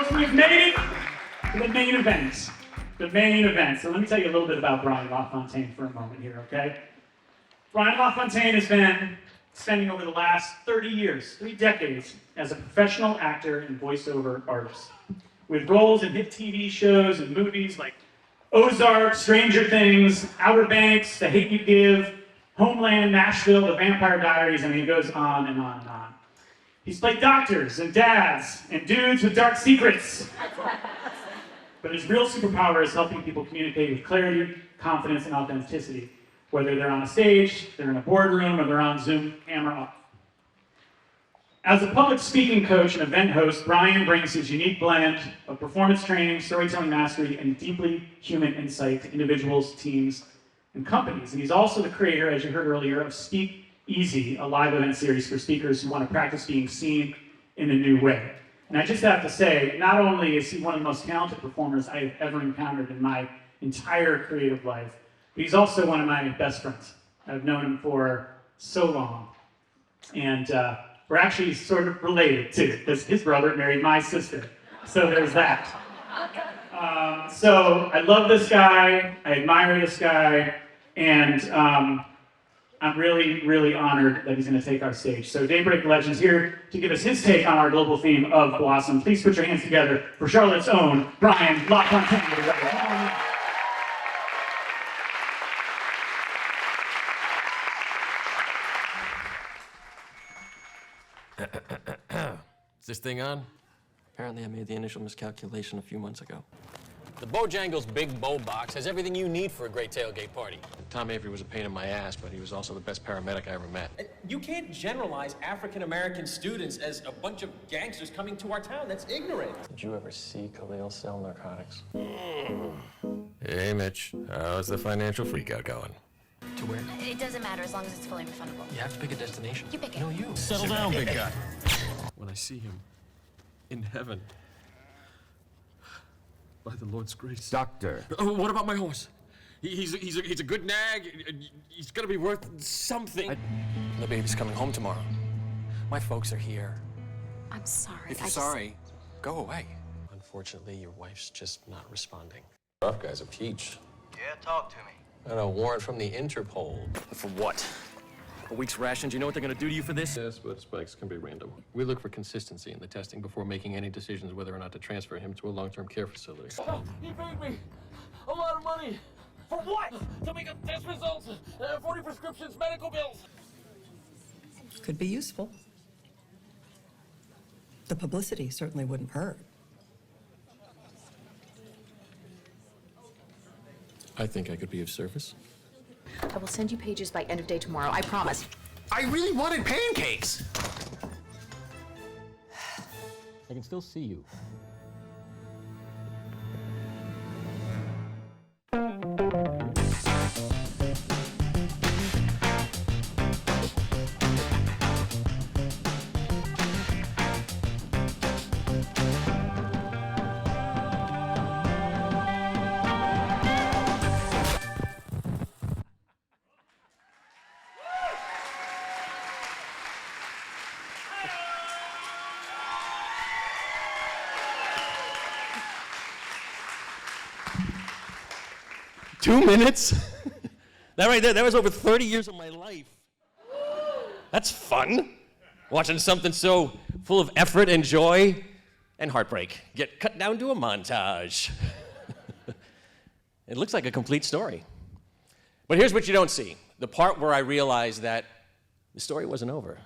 Folks, we've made it to the main event. The main event. So let me tell you a little bit about Brian Lafontaine for a moment here, okay? Brian Lafontaine has been spending over the last 30 years, 3 decades, as a professional actor and voiceover artist, with roles in hit TV shows and movies like Ozark, Stranger Things, Outer Banks, The Hate You Give, Homeland, Nashville, The Vampire Diaries, and he goes on and on and on. He's played doctors and dads and dudes with dark secrets. But his real superpower is helping people communicate with clarity, confidence, and authenticity, whether they're on a stage, they're in a boardroom, or they're on Zoom, camera off. As a public speaking coach and event host, Brian brings his unique blend of performance training, storytelling mastery, and deeply human insight to individuals, teams, and companies. And he's also the creator, as you heard earlier, of Speak Easy, a live event series for speakers who want to practice being seen in a new way. And I just have to say, not only is he one of the most talented performers I have ever encountered in my entire creative life, but he's also one of my best friends. I've known him for so long. And we're actually sort of related too, because his brother married my sister. So there's that. So I love this guy, I admire this guy, and I'm really, really honored that he's going to take our stage. So Daybreak Legends here to give us his take on our global theme of Blossom. Please put your hands together for Charlotte's own Brian Lafontaine. Is this thing on? Apparently I made the initial miscalculation a few months ago. The Bojangles Big Bow Box has everything you need for a great tailgate party. Tom Avery was a pain in my ass, but he was also the best paramedic I ever met. You can't generalize African-American students as a bunch of gangsters coming to our town. That's ignorant. Did you ever see Khalil sell narcotics? Hey, Mitch. How's the financial freakout going? To where? It doesn't matter as long as it's fully refundable. You have to pick a destination. You pick it. No, you. Settle down, big guy. When I see him in heaven, by the Lord's grace. Doctor. Oh, what about my horse? He's a good nag. He's gonna be worth something. The baby's coming home tomorrow. My folks are here. I'm sorry. If you're sorry, go away. Unfortunately, your wife's just not responding. Rough guy's a peach. Yeah, talk to me. Got a warrant from the Interpol. For what? A week's rations? You know what they're gonna do to you for this? Yes, but spikes can be random. We look for consistency in the testing before making any decisions whether or not to transfer him to a long-term care facility. He paid me a lot of money. For what? To make up test results, 40 prescriptions, medical bills. Could be useful. The publicity certainly wouldn't hurt. I think I could be of service. I will send you pages by end of day tomorrow. I promise. I really wanted pancakes. I can still see you. Two minutes? That right there, that was over 30 years of my life. That's fun. Watching something so full of effort and joy and heartbreak get cut down to a montage. It looks like a complete story. But here's what you don't see. The part where I realized that the story wasn't over,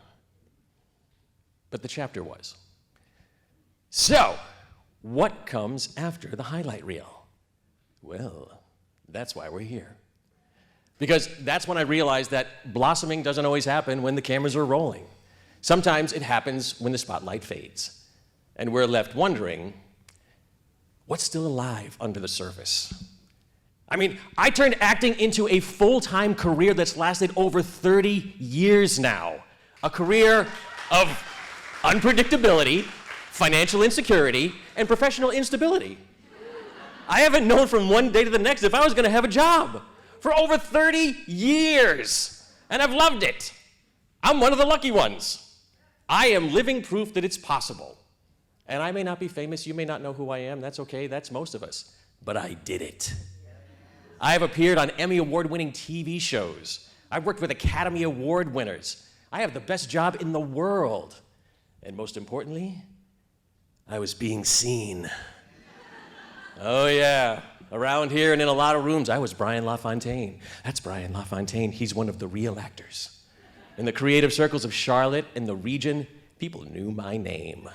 but the chapter was. So, what comes after the highlight reel? Well, that's why we're here. Because that's when I realized that blossoming doesn't always happen when the cameras are rolling. Sometimes it happens when the spotlight fades. And we're left wondering, what's still alive under the surface? I mean, I turned acting into a full-time career that's lasted over 30 years now. A career of unpredictability, financial insecurity, and professional instability. I haven't known from one day to the next if I was going to have a job for over 30 years, and I've loved it. I'm one of the lucky ones. I am living proof that it's possible. And I may not be famous, you may not know who I am, that's okay, that's most of us. But I did it. I have appeared on Emmy Award-winning TV shows. I've worked with Academy Award winners. I have the best job in the world. And most importantly, I was being seen. Oh yeah, around here and in a lot of rooms, I was Brian Lafontaine. That's Brian Lafontaine, he's one of the real actors. In the creative circles of Charlotte and the region, people knew my name.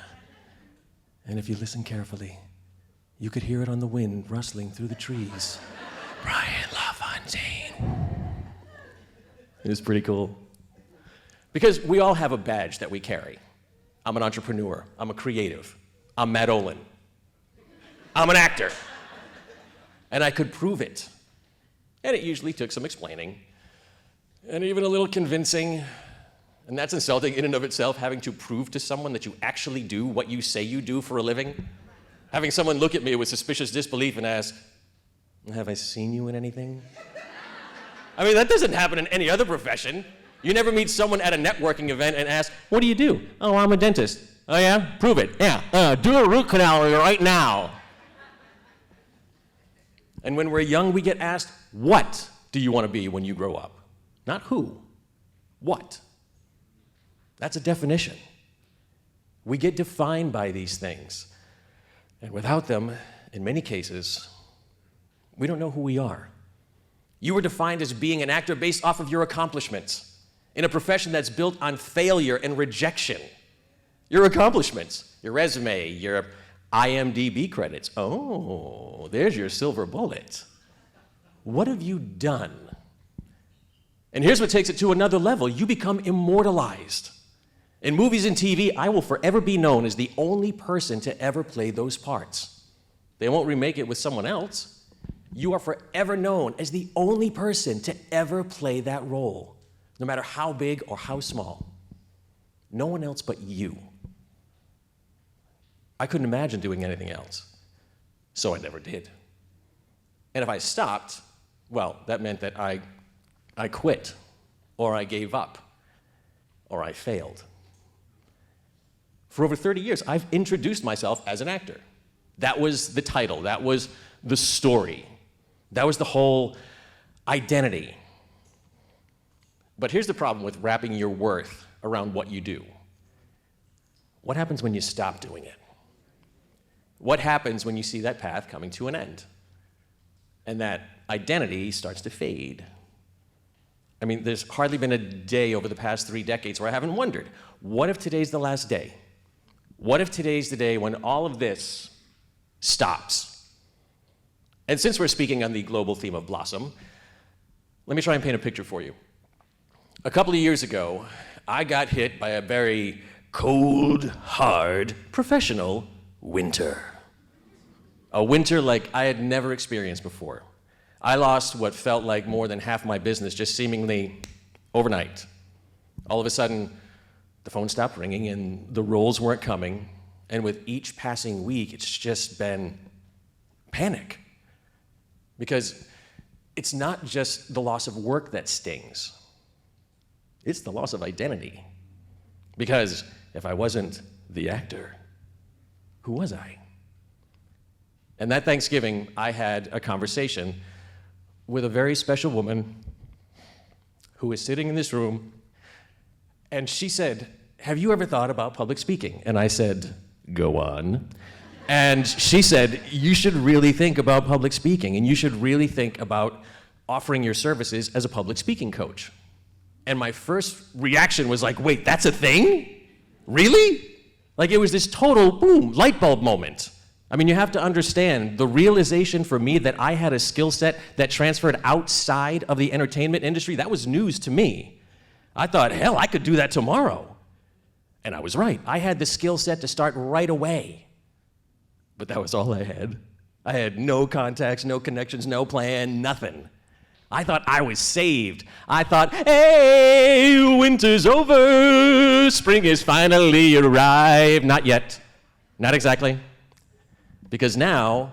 And if you listen carefully, you could hear it on the wind rustling through the trees. Brian LaFontaine. It was pretty cool. Because we all have a badge that we carry. I'm an entrepreneur. I'm a creative. I'm Matt Olin. I'm an actor. And I could prove it. And it usually took some explaining, and even a little convincing. And that's insulting in and of itself, having to prove to someone that you actually do what you say you do for a living. Having someone look at me with suspicious disbelief and ask, have I seen you in anything? I mean, that doesn't happen in any other profession. You never meet someone at a networking event and ask, what do you do? Oh, I'm a dentist. Oh yeah? Prove it. Yeah, do a root canal right now. And when we're young, we get asked, what do you want to be when you grow up? Not who, what? That's a definition. We get defined by these things. And without them, in many cases, we don't know who we are. You were defined as being an actor based off of your accomplishments in a profession that's built on failure and rejection. Your accomplishments, your resume, your IMDb credits. Oh, there's your silver bullet. What have you done? And here's what takes it to another level. You become immortalized. In movies and TV, I will forever be known as the only person to ever play those parts. They won't remake it with someone else. You are forever known as the only person to ever play that role, no matter how big or how small. No one else but you. I couldn't imagine doing anything else, so I never did. And if I stopped, well, that meant that I quit, or I gave up, or I failed. For over 30 years, I've introduced myself as an actor. That was the title, that was the story, that was the whole identity. But here's the problem with wrapping your worth around what you do. What happens when you stop doing it? What happens when you see that path coming to an end? And that identity starts to fade. I mean, there's hardly been a day over the past 3 decades where I haven't wondered, what if today's the last day? What if today's the day when all of this stops? And since we're speaking on the global theme of blossom, let me try and paint a picture for you. A couple of years ago, I got hit by a very cold, hard, professional winter. A winter like I had never experienced before. I lost what felt like more than half my business just seemingly overnight. All of a sudden, the phone stopped ringing and the roles weren't coming. And with each passing week, it's just been panic. Because it's not just the loss of work that stings. It's the loss of identity. Because if I wasn't the actor, who was I? And that Thanksgiving, I had a conversation with a very special woman who was sitting in this room, and she said, have you ever thought about public speaking? And I said, go on. And she said, you should really think about public speaking, and you should really think about offering your services as a public speaking coach. And my first reaction was like, wait, that's a thing? Really? Like it was this total, boom, light bulb moment. I mean, you have to understand the realization for me that I had a skill set that transferred outside of the entertainment industry, that was news to me. I thought, hell, I could do that tomorrow. And I was right. I had the skill set to start right away. But that was all I had. I had no contacts, no connections, no plan, nothing. I thought I was saved. I thought, hey, winter's over, spring is finally arrived. Not yet. Not exactly. Because now,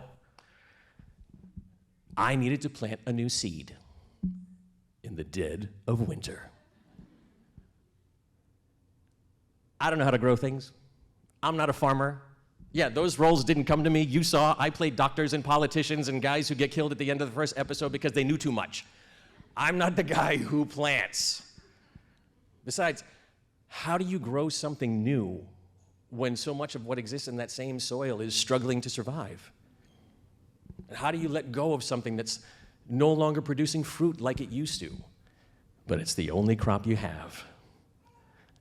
I needed to plant a new seed in the dead of winter. I don't know how to grow things. I'm not a farmer. Yeah, those roles didn't come to me. You saw I played doctors and politicians and guys who get killed at the end of the first episode because they knew too much. I'm not the guy who plants. Besides, how do you grow something new when so much of what exists in that same soil is struggling to survive? And how do you let go of something that's no longer producing fruit like it used to, but it's the only crop you have?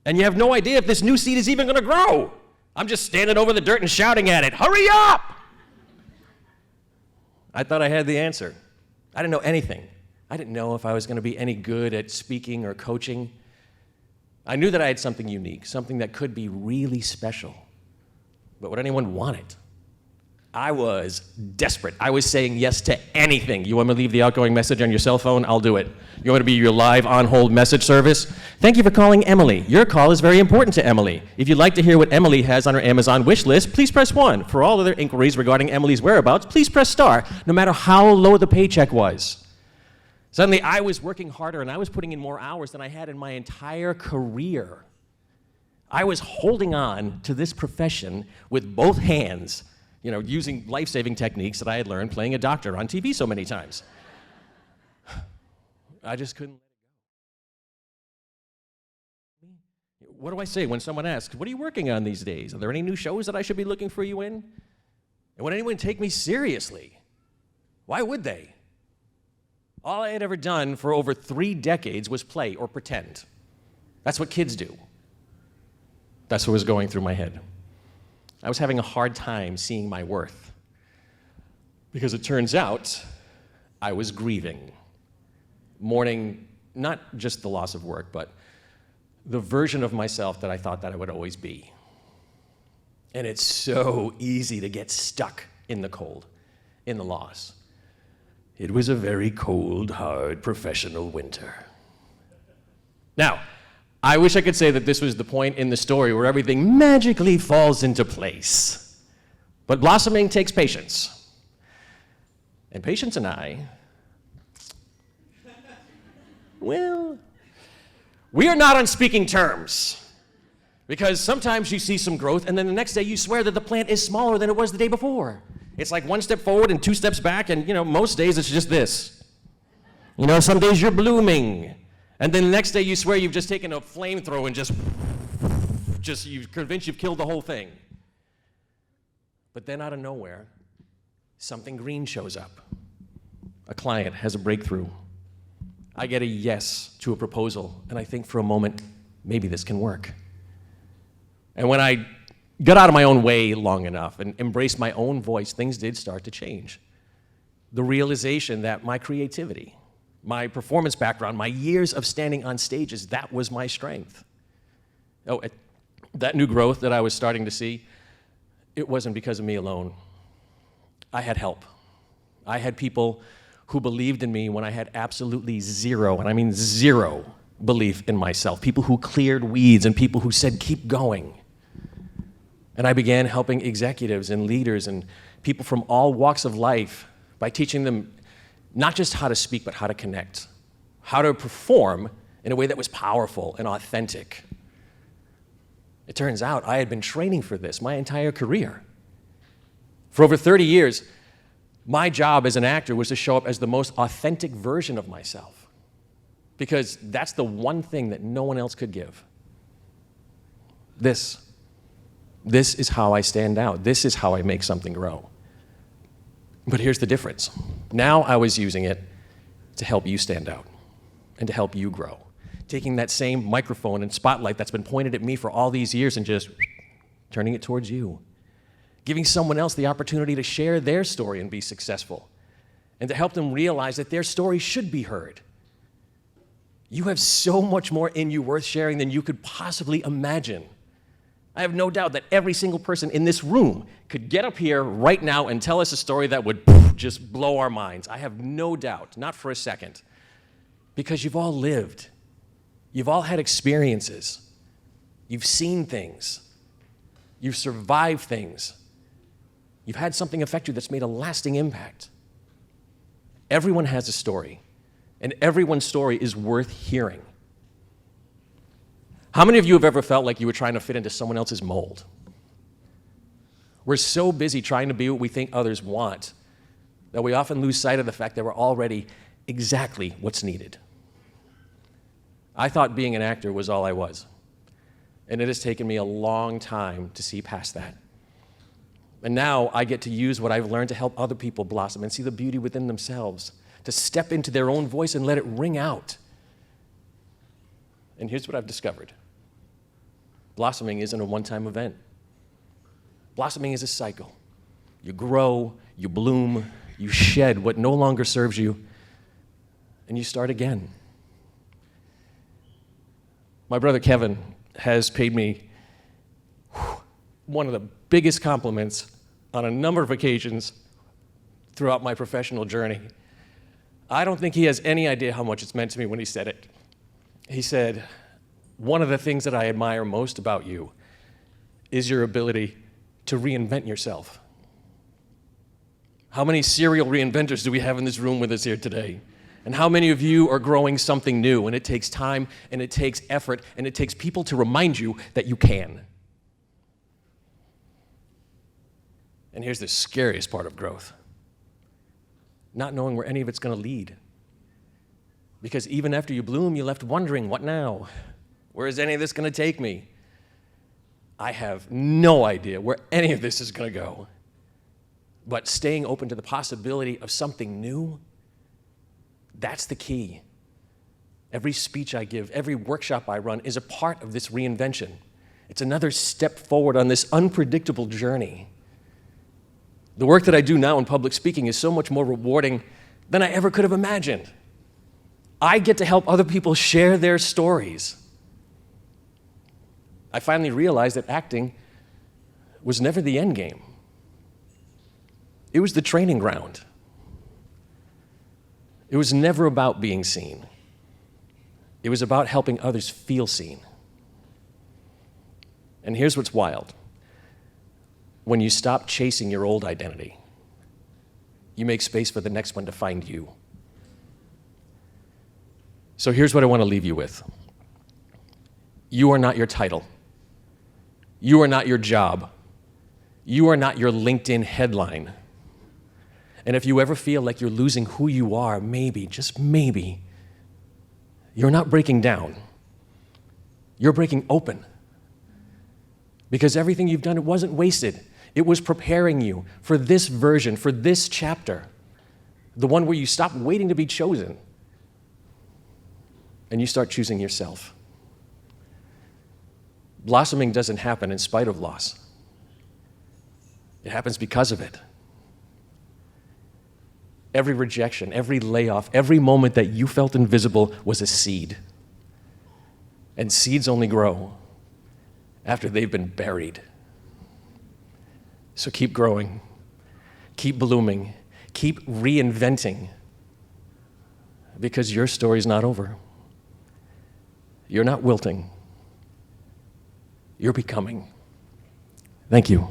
And you have no idea if this new seed is even going to grow. I'm just standing over the dirt and shouting at it, hurry up! I thought I had the answer. I didn't know anything. I didn't know if I was going to be any good at speaking or coaching. I knew that I had something unique, something that could be really special. But would anyone want it? I was desperate. I was saying yes to anything. You want me to leave the outgoing message on your cell phone? I'll do it. You want to be your live on-hold message service? Thank you for calling Emily. Your call is very important to Emily. If you'd like to hear what Emily has on her Amazon wish list, please press 1. For all other inquiries regarding Emily's whereabouts, please press star, no matter how low the paycheck was. Suddenly, I was working harder, and I was putting in more hours than I had in my entire career. I was holding on to this profession with both hands, using life-saving techniques that I had learned playing a doctor on TV so many times. I just couldn't let it go. What do I say when someone asks, what are you working on these days? Are there any new shows that I should be looking for you in? And would anyone take me seriously? Why would they? All I had ever done for over 3 decades was play or pretend. That's what kids do. That's what was going through my head. I was having a hard time seeing my worth because it turns out I was grieving, mourning not just the loss of work, but the version of myself that I thought that I would always be. And it's so easy to get stuck in the cold, in the loss. It was a very cold, hard, professional winter. Now, I wish I could say that this was the point in the story where everything magically falls into place. But blossoming takes patience. And patience and I, well, we are not on speaking terms. Because sometimes you see some growth, and then the next day you swear that the plant is smaller than it was the day before. It's like 1 step forward and 2 steps back, and most days it's just this. Some days you're blooming. And then the next day you swear you've just taken a flamethrower and just you're convinced you've killed the whole thing. But then out of nowhere, something green shows up. A client has a breakthrough. I get a yes to a proposal, and I think for a moment, maybe this can work. And when I got out of my own way long enough and embraced my own voice, things did start to change. The realization that my creativity, my performance background, my years of standing on stages, that was my strength. That new growth that I was starting to see, it wasn't because of me alone. I had help. I had people who believed in me when I had absolutely zero, and I mean zero, belief in myself. People who cleared weeds and people who said, keep going. And I began helping executives and leaders and people from all walks of life by teaching them not just how to speak, but how to connect, how to perform in a way that was powerful and authentic. It turns out I had been training for this my entire career. For over 30 years, my job as an actor was to show up as the most authentic version of myself, because that's the one thing that no one else could give. This is how I stand out. This is how I make something grow. But here's the difference. Now I was using it to help you stand out and to help you grow. Taking that same microphone and spotlight that's been pointed at me for all these years and just turning it towards you. Giving someone else the opportunity to share their story and be successful. And to help them realize that their story should be heard. You have so much more in you worth sharing than you could possibly imagine. I have no doubt that every single person in this room could get up here right now and tell us a story that would just blow our minds. I have no doubt, not for a second. Because you've all lived. You've all had experiences. You've seen things. You've survived things. You've had something affect you that's made a lasting impact. Everyone has a story, and everyone's story is worth hearing. How many of you have ever felt like you were trying to fit into someone else's mold? We're so busy trying to be what we think others want that we often lose sight of the fact that we're already exactly what's needed. I thought being an actor was all I was, and it has taken me a long time to see past that. And now I get to use what I've learned to help other people blossom and see the beauty within themselves, to step into their own voice and let it ring out. And here's what I've discovered. Blossoming isn't a one-time event. Blossoming is a cycle. You grow, you bloom, you shed what no longer serves you, and you start again. My brother Kevin has paid me one of the biggest compliments on a number of occasions throughout my professional journey. I don't think he has any idea how much it's meant to me when he said it. He said, "One of the things that I admire most about you is your ability to reinvent yourself." How many serial reinventors do we have in this room with us here today? And how many of you are growing something new? And it takes time, and it takes effort, and it takes people to remind you that you can. And here's the scariest part of growth: not knowing where any of it's going to lead. Because even after you bloom, you're left wondering, what now? Where is any of this going to take me? I have no idea where any of this is going to go. But staying open to the possibility of something new, that's the key. Every speech I give, every workshop I run is a part of this reinvention. It's another step forward on this unpredictable journey. The work that I do now in public speaking is so much more rewarding than I ever could have imagined. I get to help other people share their stories. I finally realized that acting was never the end game. It was the training ground. It was never about being seen. It was about helping others feel seen. And here's what's wild. When you stop chasing your old identity, you make space for the next one to find you. So here's what I want to leave you with. You are not your title. You are not your job. You are not your LinkedIn headline. And if you ever feel like you're losing who you are, maybe, just maybe, you're not breaking down. You're breaking open. Because everything you've done, it wasn't wasted. It was preparing you for this version, for this chapter, the one where you stop waiting to be chosen and you start choosing yourself. Blossoming doesn't happen in spite of loss. It happens because of it. Every rejection, every layoff, every moment that you felt invisible was a seed. And seeds only grow after they've been buried. So keep growing, keep blooming, keep reinventing, because your story's not over. You're not wilting. You're becoming. Thank you.